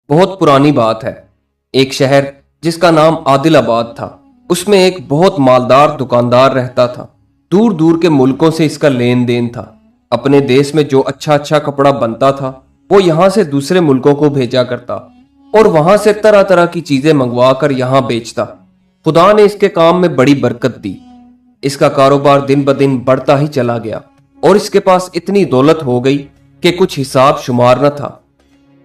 बहुत पुरानी बात है। एक शहर जिसका नाम आदिल आबाद था, उसमें एक बहुत मालदार दुकानदार रहता था। दूर दूर के मुल्कों से इसका लेन देन था। अपने देश में जो अच्छा अच्छा कपड़ा बनता था वो यहां से दूसरे मुल्कों को भेजा करता और वहां से तरह तरह की चीजें मंगवा कर यहां बेचता। खुदा ने इसके काम में बड़ी बरकत दी। इसका कारोबार दिन ब दिन बढ़ता ही चला गया और इसके पास इतनी दौलत हो गई कि कुछ हिसाब शुमार न था।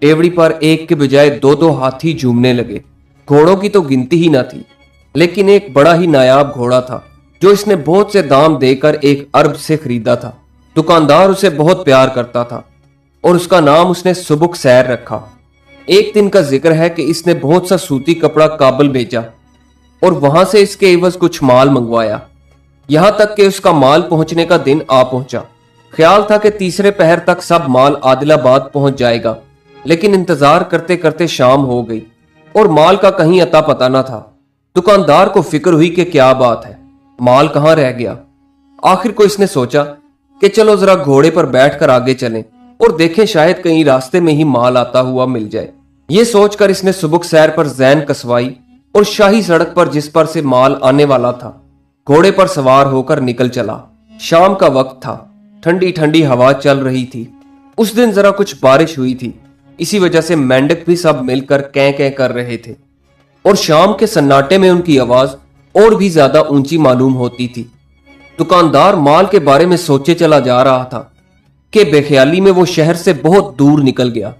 टेवड़ी पर एक के बजाय दो दो हाथी झूमने लगे। घोड़ों की तो गिनती ही न थी, लेकिन एक बड़ा ही नायाब घोड़ा था जो इसने बहुत से दाम देकर 1 अरब से खरीदा था। दुकानदार उसे बहुत प्यार करता था और उसका नाम उसने सुबुक सैर रखा। एक दिन का जिक्र है कि इसने बहुत सा सूती कपड़ा काबुल भेजा और वहां से इसके एवज कुछ माल मंगवाया। यहां तक कि उसका माल पहुंचने का दिन आ पहुंचा। ख्याल था कि तीसरे पहर तक सब माल आदिलाबाद पहुंच जाएगा, लेकिन इंतजार करते करते शाम हो गई और माल का कहीं अता पता न था। दुकानदार को फिक्र हुई कि क्या बात है, माल कहां रह गया। आखिर को इसने सोचा कि चलो जरा घोड़े पर बैठकर आगे चलें और देखें शायद कहीं रास्ते में ही माल आता हुआ मिल जाए। ये सोचकर इसने सुबुक सैर पर जैन कसवाई और शाही सड़क पर जिस पर से माल आने वाला था घोड़े पर सवार होकर निकल चला। शाम का वक्त था, ठंडी ठंडी हवा चल रही थी। उस दिन जरा कुछ बारिश हुई थी, इसी वजह से मेंढक भी सब मिलकर कै कै कर रहे थे और शाम के सन्नाटे में उनकी आवाज और भी ज्यादा ऊंची मालूम होती थी। दुकानदार माल के बारे में सोचे चला जा रहा था कि बेख्याली में वो शहर से बहुत दूर निकल गया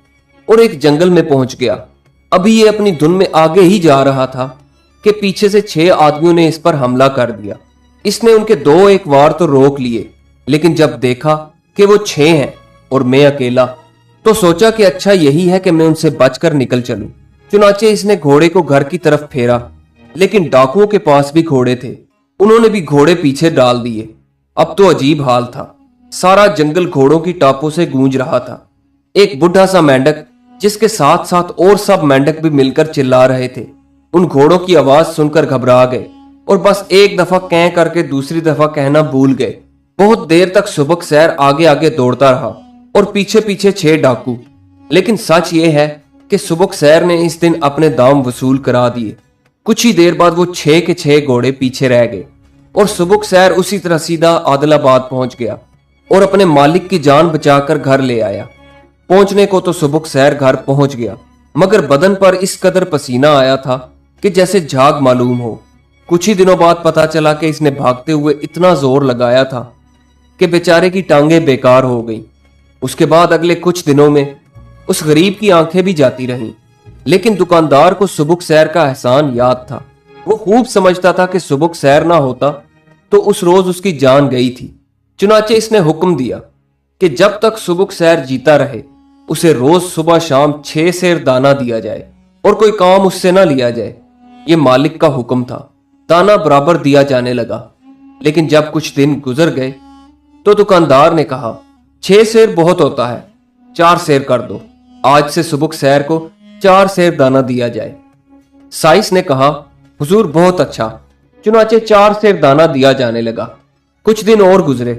और एक जंगल में पहुंच गया। अभी ये अपनी धुन में आगे ही जा रहा था कि पीछे से 6 आदमियों ने इस पर हमला कर दिया। इसने उनके 2-1 वार तो रोक लिए, लेकिन जब देखा कि वो 6 हैं और मैं अकेला, तो सोचा कि अच्छा यही है कि मैं उनसे बचकर निकल चलूं। चुनाचे इसने घोड़े को घर की तरफ फेरा, लेकिन डाकुओं के पास भी घोड़े थे। उन्होंने भी घोड़े पीछे डाल दिए। अब तो अजीब हाल था। सारा जंगल घोड़ों की टापों से गूंज रहा था। एक बुढ़ा सा मेंढक जिसके साथ साथ और सब मेंढक भी मिलकर चिल्ला रहे थे, उन घोड़ों की आवाज सुनकर घबरा गए और बस एक दफा कै करके दूसरी दफा कहना भूल गए। बहुत देर तक सुबक सैर आगे आगे दौड़ता रहा और पीछे पीछे 6 डाकू। लेकिन सच ये है कि सुबक सैर ने इस दिन अपने दाम वसूल करा दिए। कुछ ही देर बाद वो 6 के 6 घोड़े पीछे रह गए और सुबक सैर उसी तरह सीधा आदिलाबाद पहुंच गया और अपने मालिक की जान बचाकर घर ले आया। पहुंचने को तो सुबक सैर घर पहुंच गया, मगर बदन पर इस कदर पसीना आया था कि जैसे झाग मालूम हो। कुछ ही दिनों बाद पता चला कि इसने भागते हुए इतना जोर लगाया था कि बेचारे की टांगें बेकार हो गईं। उसके बाद अगले कुछ दिनों में उस गरीब की आंखें भी जाती रहीं, लेकिन दुकानदार को सुबुक सैर का एहसान याद था। वो खूब समझता था कि सुबुक सैर ना होता तो उस रोज उसकी जान गई थी। चुनाचे इसने हुक्म दिया कि जब तक सुबुक सैर जीता रहे उसे रोज सुबह शाम 6 सेर दाना दिया जाए और कोई काम उससे ना लिया जाए। ये मालिक का हुक्म था। दाना बराबर दिया जाने लगा, लेकिन जब कुछ दिन गुजर गए तो दुकानदार ने कहा, 6 सेर बहुत होता है, 4 सेर कर दो। आज से सुबुक सैर को 4 सेर दाना दिया जाए। साइस ने कहा, हुजूर बहुत अच्छा। चुनाचे 4 सेर दाना दिया जाने लगा। कुछ दिन और गुजरे।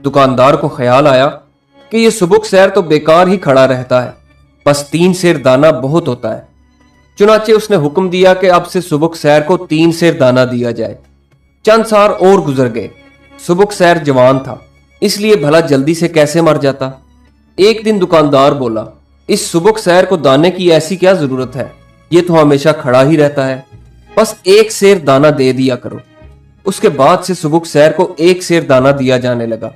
दुकानदार को ख्याल आया कि यह सुबुक सैर तो बेकार ही खड़ा रहता है, बस 3 सेर दाना बहुत होता है। चुनाचे उसने हुक्म दिया कि अब से सुबुक सैर को 3 सेर दाना दिया जाए। चंद साल और गुजर गए। सुबुक सैर जवान था, इसलिए भला जल्दी से कैसे मर जाता। एक दिन दुकानदार बोला, इस सुबुक सैर को दाने की ऐसी क्या जरूरत है, ये तो हमेशा खड़ा ही रहता है, बस 1 सेर दाना दे दिया करो। उसके बाद से सुबुक सैर को 1 सेर दाना दिया जाने लगा।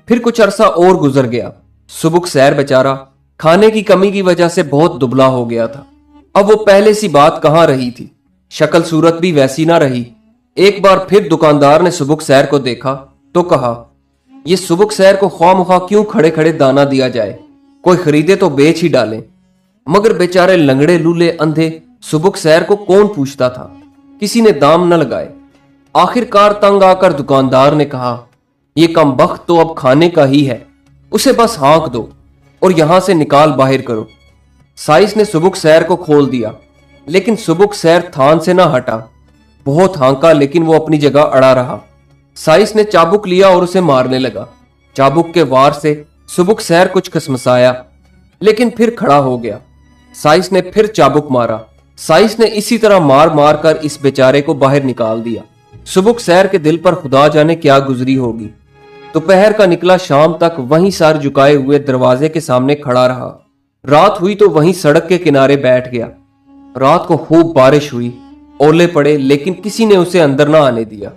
फिर कुछ अरसा और गुजर गया। सुबुक सैर बेचारा खाने की कमी की वजह से बहुत दुबला हो गया था। अब वो पहले सी बात कहां रही थी, शक्ल सूरत भी वैसी ना रही। एक बार फिर दुकानदार ने सुबुक सैर को देखा तो कहा, ये सुबुक सैर को ख्वामख्वा क्यों खड़े खड़े दाना दिया जाए, कोई खरीदे तो बेच ही डालें। मगर बेचारे लंगड़े लूले अंधे सुबुक सैर को कौन पूछता था, किसी ने दाम न लगाए। आखिरकार तंग आकर दुकानदार ने कहा, यह कमबख्त तो अब खाने का ही है, उसे बस हाँक दो और यहां से निकाल बाहर करो। साइस ने सुबुक सैर को खोल दिया, लेकिन सुबुक सैर थान से ना हटा। बहुत हाँका, लेकिन वो अपनी जगह अड़ा रहा। साइस ने चाबुक लिया और उसे मारने लगा। चाबुक के वार से सुबुक सैर कुछ खसमसाया, लेकिन फिर खड़ा हो गया। साइस ने फिर चाबुक मारा। साइस ने इसी तरह मार मार कर इस बेचारे को बाहर निकाल दिया। सुबुकसैर के दिल पर खुदा जाने क्या गुजरी होगी। दोपहर का निकला शाम तक वहीं सर झुकाए हुए दरवाजे के सामने खड़ा रहा। रात हुई तो वहीं सड़क के किनारे बैठ गया। रात को खूब बारिश हुई, ओले पड़े, लेकिन किसी ने उसे अंदर ना आने दिया।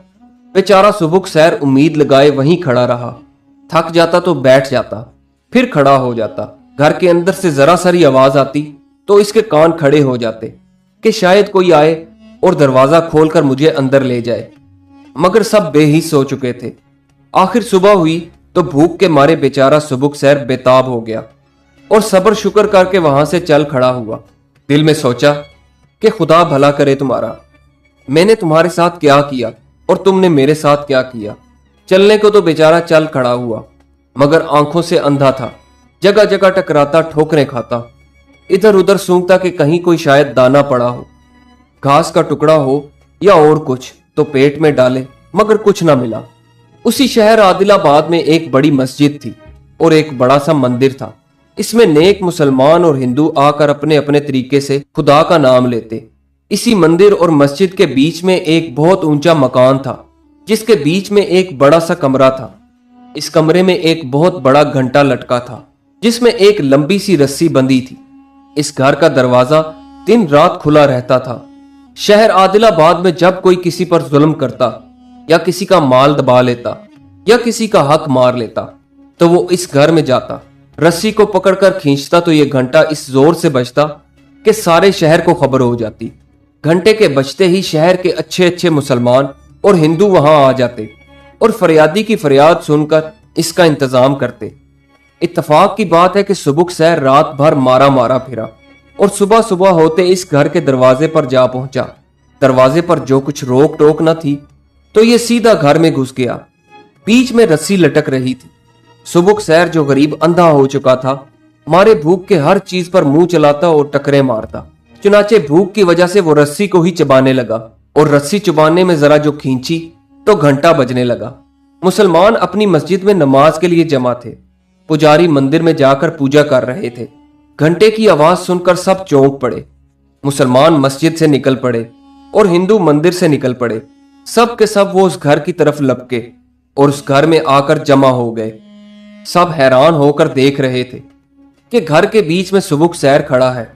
बेचारा सुबुकसैर उम्मीद लगाए वहीं खड़ा रहा। थक जाता तो बैठ जाता, फिर खड़ा हो जाता। घर के अंदर से जरा सारी आवाज आती तो इसके कान खड़े हो जाते कि शायद कोई आए और दरवाजा खोलकर मुझे अंदर ले जाए, मगर सब बेहिस हो चुके थे। आखिर सुबह हुई तो भूख के मारे बेचारा सुबुकसैर बेताब हो गया और सब्र शुक्र करके वहां से चल खड़ा हुआ। दिल में सोचा कि खुदा भला करे तुम्हारा, मैंने तुम्हारे साथ क्या किया और तुमने मेरे साथ क्या किया। चलने को तो बेचारा चल खड़ा हुआ, मगर आंखों से अंधा था। जगह जगह टकराता, ठोकरें खाता, इधर उधर सूंघता कि कहीं कोई शायद दाना पड़ा हो, घास का टुकड़ा हो या और कुछ, तो पेट में डाले, मगर कुछ ना मिला। उसी शहर आदिलाबाद में एक बड़ी मस्जिद थी और एक बड़ा सा मंदिर था। इसमें नेक मुसलमान और हिंदू आकर अपने अपने तरीके से खुदा का नाम लेते। इसी मंदिर और मस्जिद के बीच में एक बहुत ऊंचा मकान था, जिसके बीच में एक बड़ा सा कमरा था। इस कमरे में एक बहुत बड़ा घंटा लटका था, जिसमें एक लंबी सी रस्सी बंधी थी। इस घर का दरवाजा दिन रात खुला रहता था। शहर आदिलाबाद में जब कोई किसी पर जुल्म करता या किसी का माल दबा लेता या किसी का हक मार लेता तो वो इस घर में जाता, रस्सी को पकड़कर खींचता तो ये घंटा इस जोर से बजता कि सारे शहर को खबर हो जाती। घंटे के बजते ही शहर के अच्छे अच्छे मुसलमान और हिंदू वहां आ जाते और फरियादी की फरियाद सुनकर इसका इंतजाम करते। इत्तफाक की बात है कि सुबुकसैर रात भर मारा मारा फिरा और सुबह सुबह होते इस घर के दरवाजे पर जा पहुंचा। दरवाजे पर जो कुछ रोक टोक न थी तो ये सीधा घर में घुस गया। बीच में रस्सी लटक रही थी। सुबुकसैर जो गरीब अंधा हो चुका था, मारे भूख के हर चीज पर मुंह चलाता और टकरे मारता। चुनाचे भूख की वजह से वो रस्सी को ही चबाने लगा और रस्सी चबाने में जरा जो खींची तो घंटा बजने लगा। मुसलमान अपनी मस्जिद में नमाज के लिए जमा थे। पुजारी मंदिर में जाकर पूजा कर रहे थे। घंटे की आवाज सुनकर सब चौंक पड़े। मुसलमान मस्जिद से निकल पड़े और हिंदू मंदिर से निकल पड़े। सब के सब वो उस घर की तरफ लपके और उस घर में आकर जमा हो गए। सब हैरान होकर देख रहे थे कि घर के बीच में सुबुकसैर खड़ा है।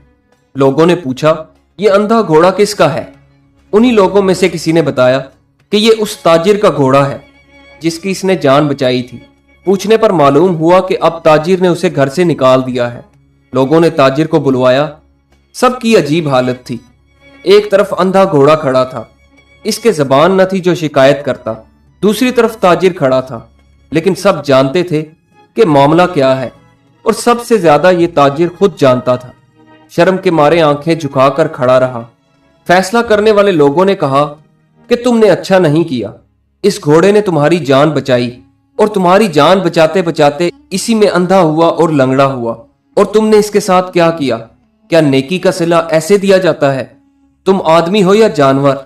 लोगों ने पूछा, ये अंधा घोड़ा किसका है? उन्हीं लोगों में से किसी ने बताया कि ये उस ताजिर का घोड़ा है जिसकी इसने जान बचाई थी। पूछने पर मालूम हुआ कि अब ताजिर ने उसे घर से निकाल दिया है। लोगों ने ताजिर को बुलवाया। सबकी अजीब हालत थी। एक तरफ अंधा घोड़ा खड़ा था, इसके जबान न थी जो शिकायत करता। दूसरी तरफ ताजिर खड़ा था, लेकिन सब जानते थे कि मामला क्या है और सबसे ज्यादा ये ताजिर खुद जानता था। शर्म के मारे आंखें झुकाकर खड़ा रहा। फैसला करने वाले लोगों ने कहा कि तुमने अच्छा नहीं किया। इस घोड़े ने तुम्हारी जान बचाई और तुम्हारी जान बचाते बचाते इसी में अंधा हुआ और लंगड़ा हुआ, और तुमने इसके साथ क्या किया? क्या नेकी का सिला ऐसे दिया जाता है? तुम आदमी हो या जानवर?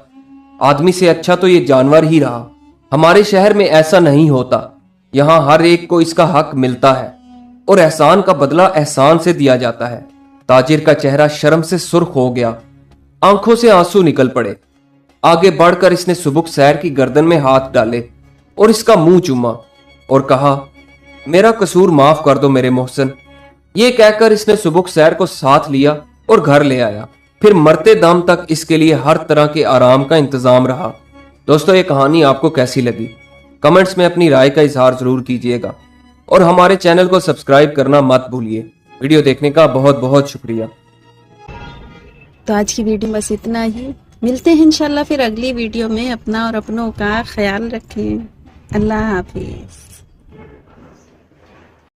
आदमी से अच्छा तो ये जानवर ही रहा। हमारे शहर में ऐसा नहीं होता। यहां हर एक को इसका हक मिलता है और एहसान का बदला एहसान से दिया जाता है। ताजिर का चेहरा शर्म से सुर्ख हो गया, आंखों से आंसू निकल पड़े। आगे बढ़कर इसने सुबुकसैर की गर्दन में हाथ डाले और इसका मुंह चूमा और कहा, मेरा कसूर माफ कर दो मेरे मोहसिन। ये कहकर इसने सुबुकसैर को साथ लिया और घर ले आया। फिर मरते दम तक इसके लिए हर तरह के आराम का इंतजाम रहा। दोस्तों, ये कहानी आपको कैसी लगी? कमेंट्स में अपनी राय का इजहार जरूर कीजिएगा और हमारे चैनल को सब्सक्राइब करना मत भूलिए। वीडियो देखने का बहुत बहुत शुक्रिया। तो आज की वीडियो बस इतना ही। मिलते हैं इंशाल्लाह फिर अगली वीडियो में। अपना और अपनों का ख्याल रखें। अल्लाह हाफिज।